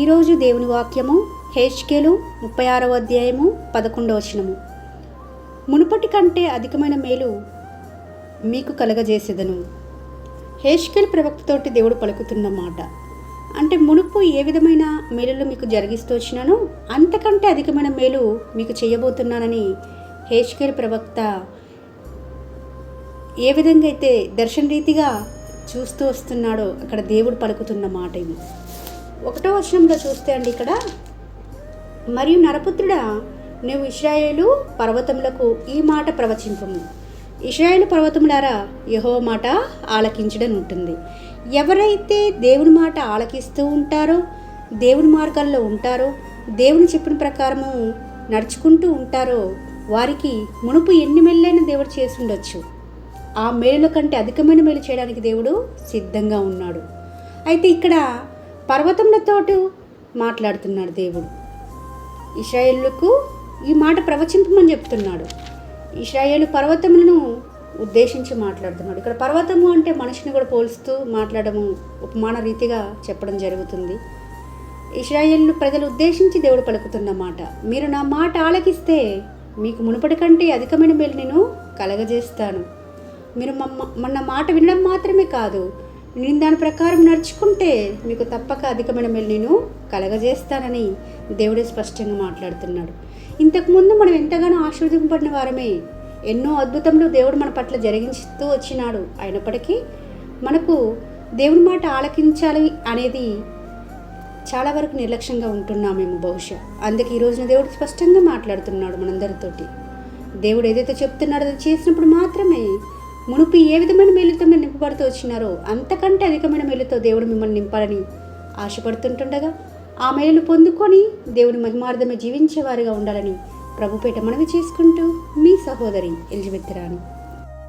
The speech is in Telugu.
ఈరోజు దేవుని వాక్యము హెజ్కేలు 36వ అధ్యాయము 11వ వచనము. మునుపటి కంటే అధికమైన మేలు మీకు కలగజేసేదను. హెజ్కేలు ప్రవక్తతోటి దేవుడు పలుకుతున్న మాట. అంటే మునుపు ఏ విధమైన మేలులు మీకు జరిగిస్తూ వచ్చినానో అంతకంటే అధికమైన మేలు మీకు చేయబోతున్నానని హెజ్కేలు ప్రవక్త ఏ విధంగా అయితే దర్శన రీతిగా చూస్తూ వస్తున్నాడో అక్కడ దేవుడు పలుకుతున్న మాట ఇది. 1వ వచనంలో చూస్తే అండి, ఇక్కడ మరియు నరపుత్రుడా, నువ్వు ఇశ్రాయేలు పర్వతములకు ఈ మాట ప్రవచింపము. ఇశ్రాయేలు పర్వతములారా, యెహోవా మాట ఆలకించడం ఉంటుంది. ఎవరైతే దేవుని మాట ఆలకిస్తూ ఉంటారో, దేవుని మార్గాల్లో ఉంటారో, దేవుని చెప్పిన ప్రకారము నడుచుకుంటూ ఉంటారో వారికి మునుపు ఎన్ని మేళ్ళైనా దేవుడు చేసి ఉండొచ్చు. ఆ మేలుల కంటే అధికమైన మేలు చేయడానికి దేవుడు సిద్ధంగా ఉన్నాడు. అయితే ఇక్కడ పర్వతములతోటి మాట్లాడుతున్నాడు దేవుడు. ఇశ్రాయేలుకు ఈ మాట ప్రవచింపమని చెప్తున్నాడు. ఇశ్రాయేలు పర్వతములను ఉద్దేశించి మాట్లాడుతున్నాడు. ఇక్కడ పర్వతము అంటే మనిషిని కూడా పోల్స్తూ మాట్లాడము ఉపమాన రీతిగా చెప్పడం జరుగుతుంది. ఇశ్రాయేలు ప్రజలు ఉద్దేశించి దేవుడు పలుకుతున్న మాట, మీరు నా మాట ఆలకిస్తే మీకు మునుపటి కంటే అధికమైన మేలు నేను కలగజేస్తాను. మీరు మన మాట వినడం మాత్రమే కాదు, నేను దాని ప్రకారం నడుచుకుంటే మీకు తప్పక అధికమైన మేలు నేను కలగజేస్తానని దేవుడే స్పష్టంగా మాట్లాడుతున్నాడు. ఇంతకుముందు మనం ఎంతగానో ఆశీర్వదింపబడిన వారమే. ఎన్నో అద్భుతములు దేవుడు మన పట్ల జరిగిస్తూ వచ్చినాడు. అయినప్పటికీ మనకు దేవుని మాట ఆలకించాలి అనేది చాలా వరకు నిర్లక్ష్యంగా ఉంటున్నామేమో బహుశా. అందుకే ఈరోజున దేవుడు స్పష్టంగా మాట్లాడుతున్నాడు మనందరితోటి. దేవుడు ఏదైతే చెప్తున్నాడో అది చేసినప్పుడు మాత్రమే మునుపు ఏ విధమైన మేలుతో మీరు నింపబడుతూ వచ్చినారో అంతకంటే అధికమైన మేలుతో దేవుడు మిమ్మల్ని నింపాలని ఆశపడుతుంటుండగా ఆ మేలును పొందుకొని దేవుని మహిమార్థమే జీవించేవారిగా ఉండాలని ప్రభుపేట మనవి చేసుకుంటూ మీ సహోదరి ఎలిజబెత్ రాణి.